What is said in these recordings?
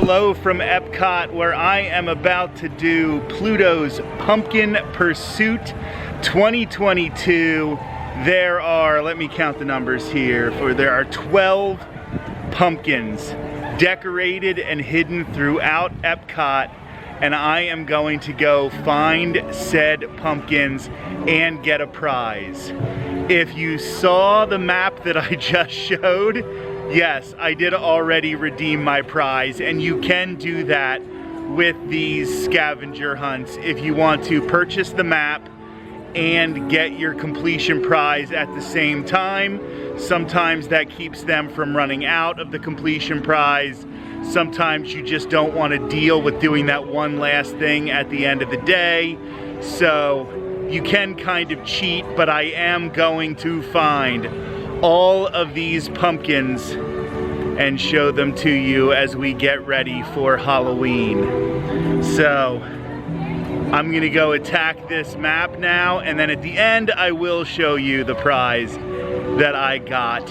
hello from Epcot, where I am about to do Pluto's Pumpkin Pursuit 2022. There are, let me count the numbers here, there are 12 pumpkins decorated and hidden throughout Epcot, and I am going to go find said pumpkins and get a prize. If you saw the map that I just showed, yes, I did already redeem my prize, and you can do that with these scavenger hunts if you want to purchase the map and get your completion prize at the same time. Sometimes that keeps them from running out of the completion prize. Sometimes you just don't want to deal with doing that one last thing at the end of the day. So you can kind of cheat, but I am going to find all of these pumpkins and show them to you as we get ready for Halloween. So I'm gonna go attack this map now, and then at the end I will show you the prize that I got.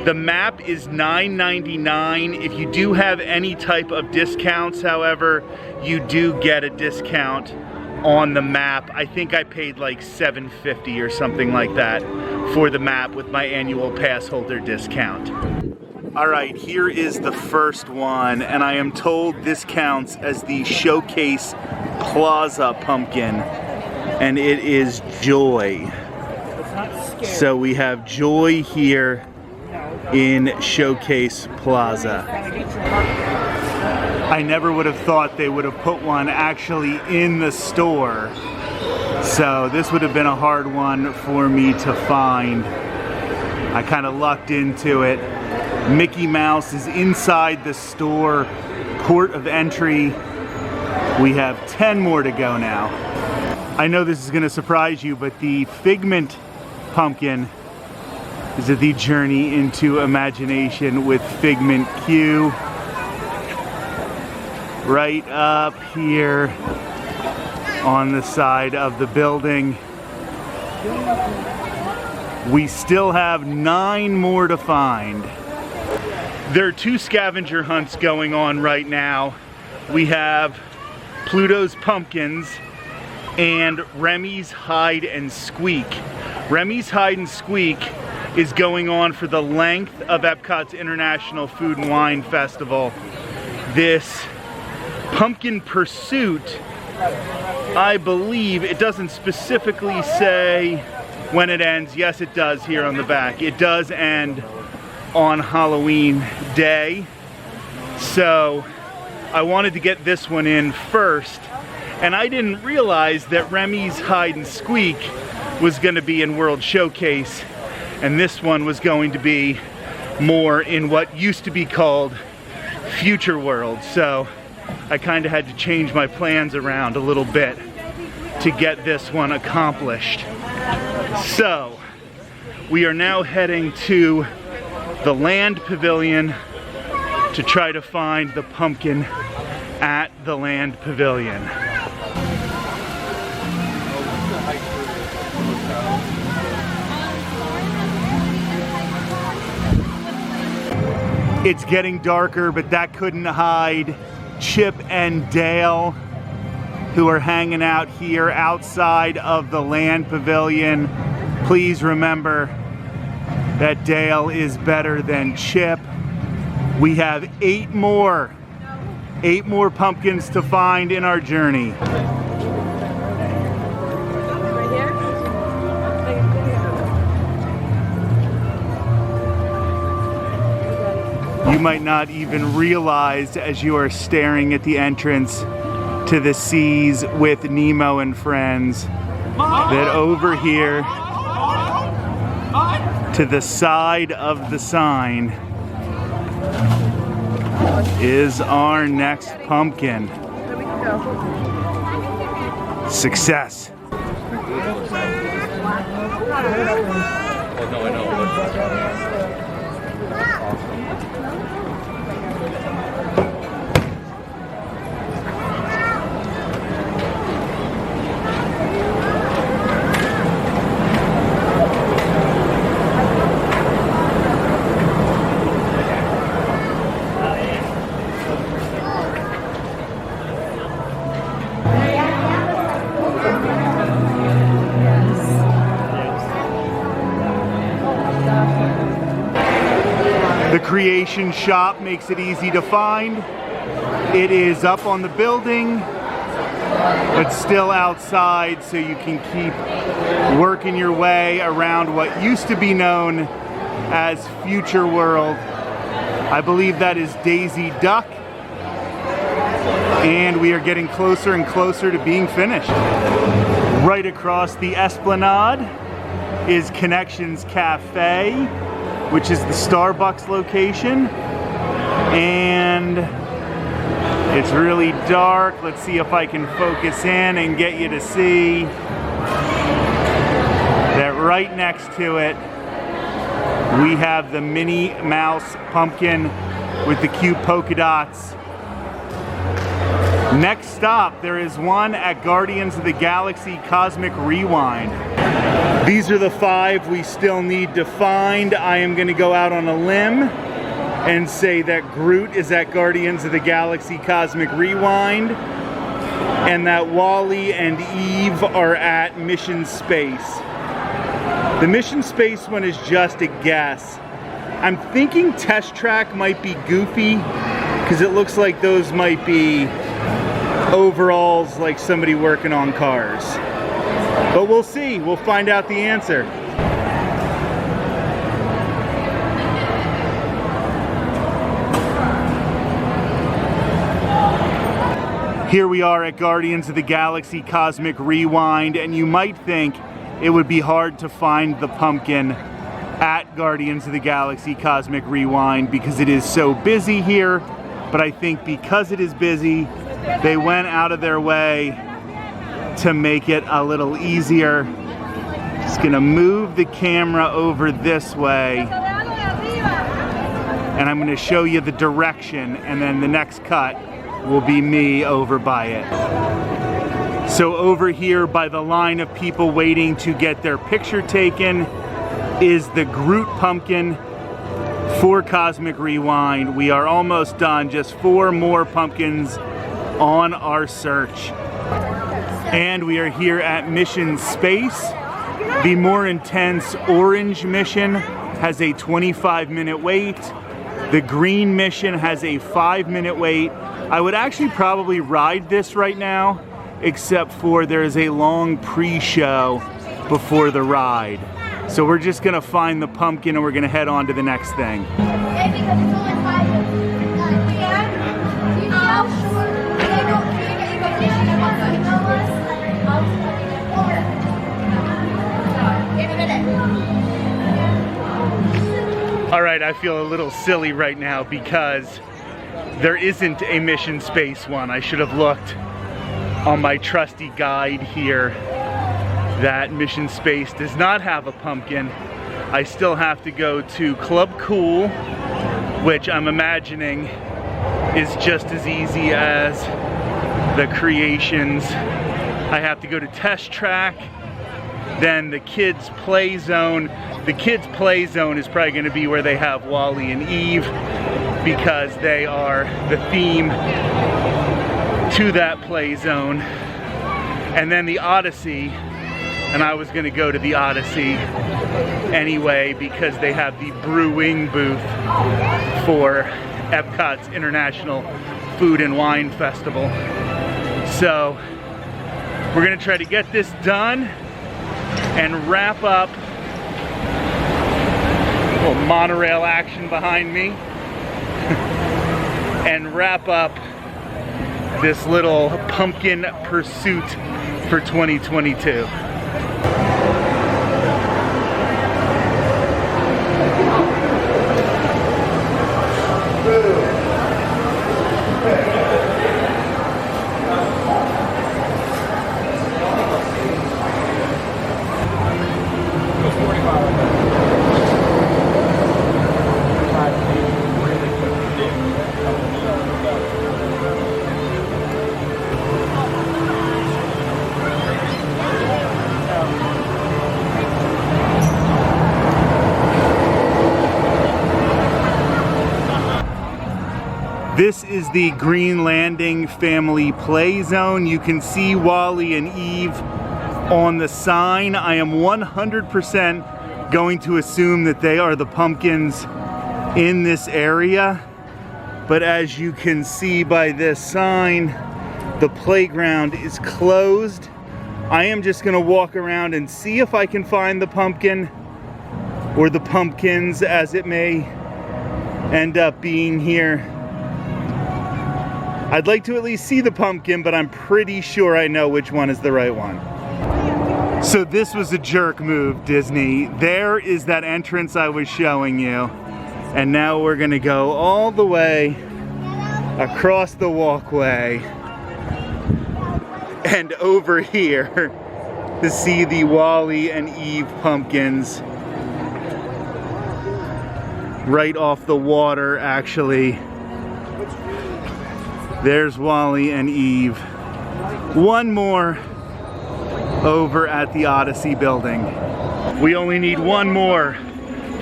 The map is $9.99. If you do have any type of discounts, however, you do get a discount on the map. I think I paid like $7.50 or something like that for the map with my annual pass holder discount. All right, here is the first one, and I am told this counts as the Showcase Plaza pumpkin, and it is Joy. So we have Joy here in Showcase Plaza. I never would have thought they would have put one actually in the store. So this would have been a hard one for me to find. I kind of lucked into it. Mickey Mouse is inside the store port of entry. We have 10 more to go now. I know this is going to surprise you, but the Figment pumpkin is the Journey into Imagination with Figment Q. Right up here on the side of the building. We still have 9 more to find. There are 2 scavenger hunts going on right now. We have Pluto's Pumpkins and Remy's Hide and Squeak. Remy's Hide and Squeak is going on for the length of Epcot's International Food and Wine Festival. This Pumpkin Pursuit, I believe, it doesn't specifically say when it ends. Yes, it does here on the back. It does end on Halloween day. So I wanted to get this one in first, and I didn't realize that Remy's Hide and Squeak was going to be in World Showcase, and this one was going to be more in what used to be called Future World. So I kind of had to change my plans around a little bit to get this one accomplished. So we are now heading to the Land Pavilion to try to find the pumpkin at the Land Pavilion. It's getting darker, but that couldn't hide Chip and Dale, who are hanging out here outside of the Land Pavilion. Please remember that Dale is better than Chip. We have 8 more pumpkins to find in our journey. You might not even realize, as you are staring at the entrance to the Seas with Nemo and Friends, that over here to the side of the sign is our next pumpkin. Success. creation shop makes it easy to find. It is up on the building, but still outside, so you can keep working your way around what used to be known as Future World. I believe that is Daisy Duck, and we are getting closer and closer to being finished. Right across the Esplanade is Connections Cafe, which is the Starbucks location, and it's really dark. Let's see if I can focus in and get you to see that right next to it we have the Minnie Mouse pumpkin with the cute polka dots. Next stop, there is one at Guardians of the Galaxy Cosmic Rewind. These are the 5 we still need to find. I am going to go out on a limb and say that Groot is at Guardians of the Galaxy Cosmic Rewind, and that Wally and Eve are at Mission Space. The Mission Space one is just a guess. I'm thinking Test Track might be Goofy, because it looks like those might be overalls like somebody working on cars. But we'll see, we'll find out the answer. Here we are at Guardians of the Galaxy Cosmic Rewind, and you might think it would be hard to find the pumpkin at Guardians of the Galaxy Cosmic Rewind because it is so busy here, but I think because it is busy, they went out of their way to make it a little easier. Just gonna move the camera over this way, and I'm gonna show you the direction, and then the next cut will be me over by it. So over here by the line of people waiting to get their picture taken is the Groot pumpkin for Cosmic Rewind. We are almost done, just 4 more pumpkins on our search. And we are here at Mission Space. The more intense orange mission has a 25-minute wait. The green mission has a 5-minute wait. I would actually probably ride this right now, except for there is a long pre-show before the ride. So we're just gonna find the pumpkin and we're gonna head on to the next thing. All right, I feel a little silly right now because there isn't a Mission Space one. I should have looked on my trusty guide here that Mission Space does not have a pumpkin. I still have to go to Club Cool, which I'm imagining is just as easy as the Creations. I have to go to Test Track, then the Kids Play Zone. The Kids Play Zone is probably going to be where they have Wally and Eve, because they are the theme to that play zone. And then the Odyssey, and I was going to go to the Odyssey anyway because they have the brewing booth for Epcot's International Food and Wine Festival. So we're going to try to get this done and wrap up. A little monorail action behind me. And wrap up this little pumpkin pursuit for 2022. This is the Green Landing Family Play Zone. You can see Wally and Eve on the sign. I am 100% going to assume that they are the pumpkins in this area, but as you can see by this sign, the playground is closed. I am just gonna walk around and see if I can find the pumpkin, or the pumpkins as it may end up being here. I'd like to at least see the pumpkin, but I'm pretty sure I know which one is the right one. So this was a jerk move, Disney. There is that entrance I was showing you. And now we're gonna go all the way across the walkway and over here to see the Wally and Eve pumpkins. Right off the water, actually. There's Wally and Eve. One more over at the Odyssey building. We only need one more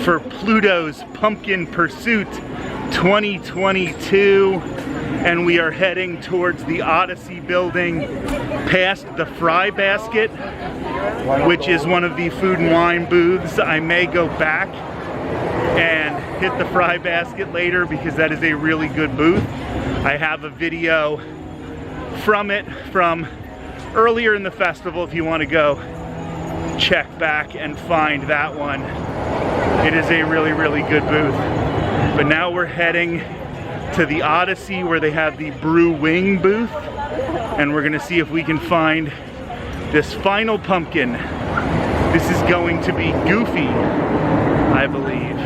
for Pluto's Pumpkin Pursuit 2022. And we are heading towards the Odyssey building, past the Fry Basket, which is one of the food and wine booths. I may go back and hit the Fry Basket later because that is a really good booth. I have a video from it from earlier in the festival if you want to go check back and find that one. It is a really, really good booth. But now we're heading to the Odyssey where they have the Brew Wing booth, and we're gonna see if we can find this final pumpkin. This is going to be Goofy, I believe.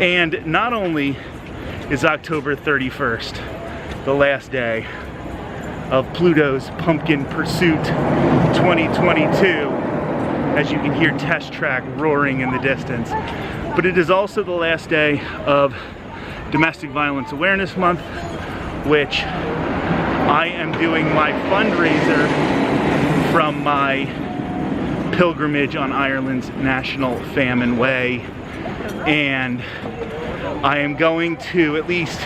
And not only is October 31st the last day of Pluto's Pumpkin Pursuit 2022, as you can hear Test Track roaring in the distance, but it is also the last day of Domestic Violence Awareness Month, which I am doing my fundraiser from my pilgrimage on Ireland's National Famine Way, and I am going to at least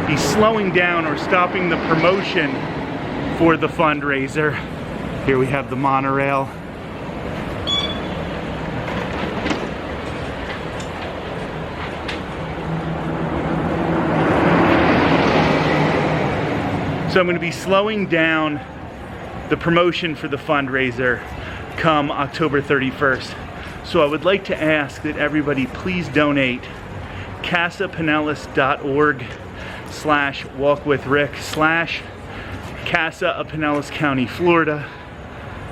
be slowing down or stopping the promotion for the fundraiser. Here we have the monorail. So I'm going to be slowing down the promotion for the fundraiser come October 31st. So I would like to ask that everybody please donate. CasaPinellas.org/walkwithrick/ Casa of Pinellas County, Florida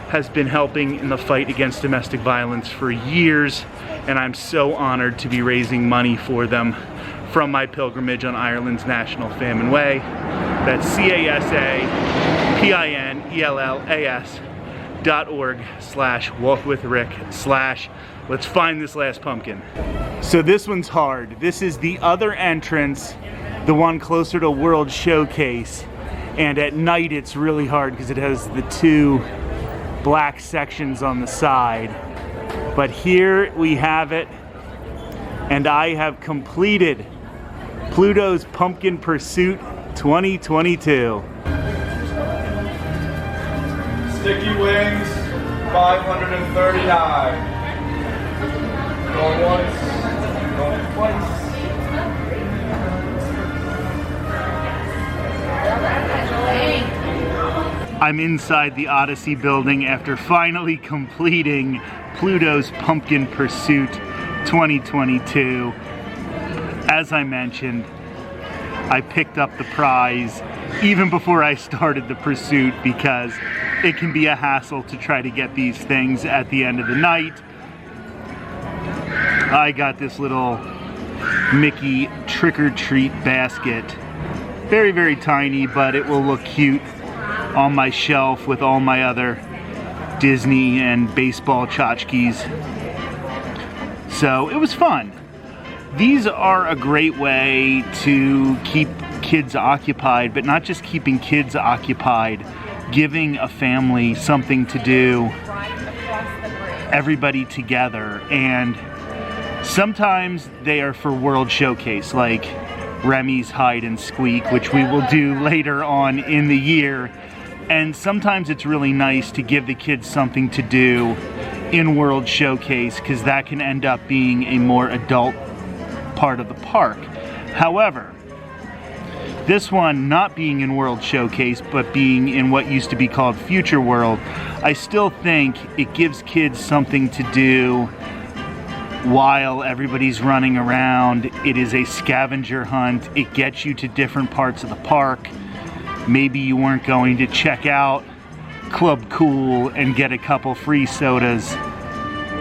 has been helping in the fight against domestic violence for years, and I'm so honored to be raising money for them from my pilgrimage on Ireland's National Famine Way. That's CasaPinellas.org/walkwithrick/ let's find this last pumpkin. So this one's hard. This is the other entrance, the one closer to World Showcase. And at night it's really hard because it has the two black sections on the side. But here we have it, and I have completed Pluto's Pumpkin Pursuit 2022. Sticky wings, 539. Going once, going twice. I'm inside the Odyssey building after finally completing Pluto's Pumpkin Pursuit 2022. As I mentioned, I picked up the prize even before I started the pursuit because it can be a hassle to try to get these things at the end of the night. I got this little Mickey trick-or-treat basket. Very, very tiny, but it will look cute on my shelf with all my other Disney and baseball tchotchkes. So it was fun. These are a great way to keep kids occupied, but not just keeping kids occupied, giving a family something to do, everybody together. And sometimes they are for World Showcase, like Remy's Hide and Squeak, which we will do later on in the year. And sometimes it's really nice to give the kids something to do in-world showcase, because that can end up being a more adult part of the park. However, this one not being in World Showcase, but being in what used to be called Future World, I still think it gives kids something to do while everybody's running around. It is a scavenger hunt. It gets you to different parts of the park. Maybe you weren't going to check out Club Cool and get a couple free sodas,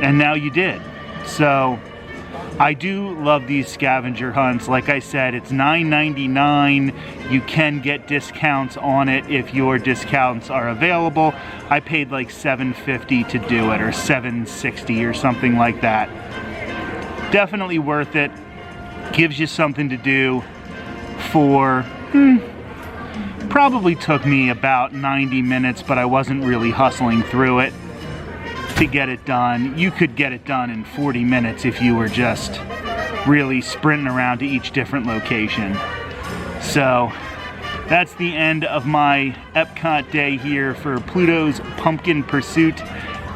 and now you did. So I do love these scavenger hunts. Like I said, it's $9.99. You can get discounts on it if your discounts are available. I paid like $7.50 to do it, or $7.60 or something like that. Definitely worth it. Gives you something to do for, probably took me about 90 minutes, but I wasn't really hustling through it to get it done. You could get it done in 40 minutes if you were just really sprinting around to each different location. So that's the end of my Epcot day here for Pluto's Pumpkin Pursuit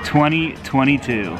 2022.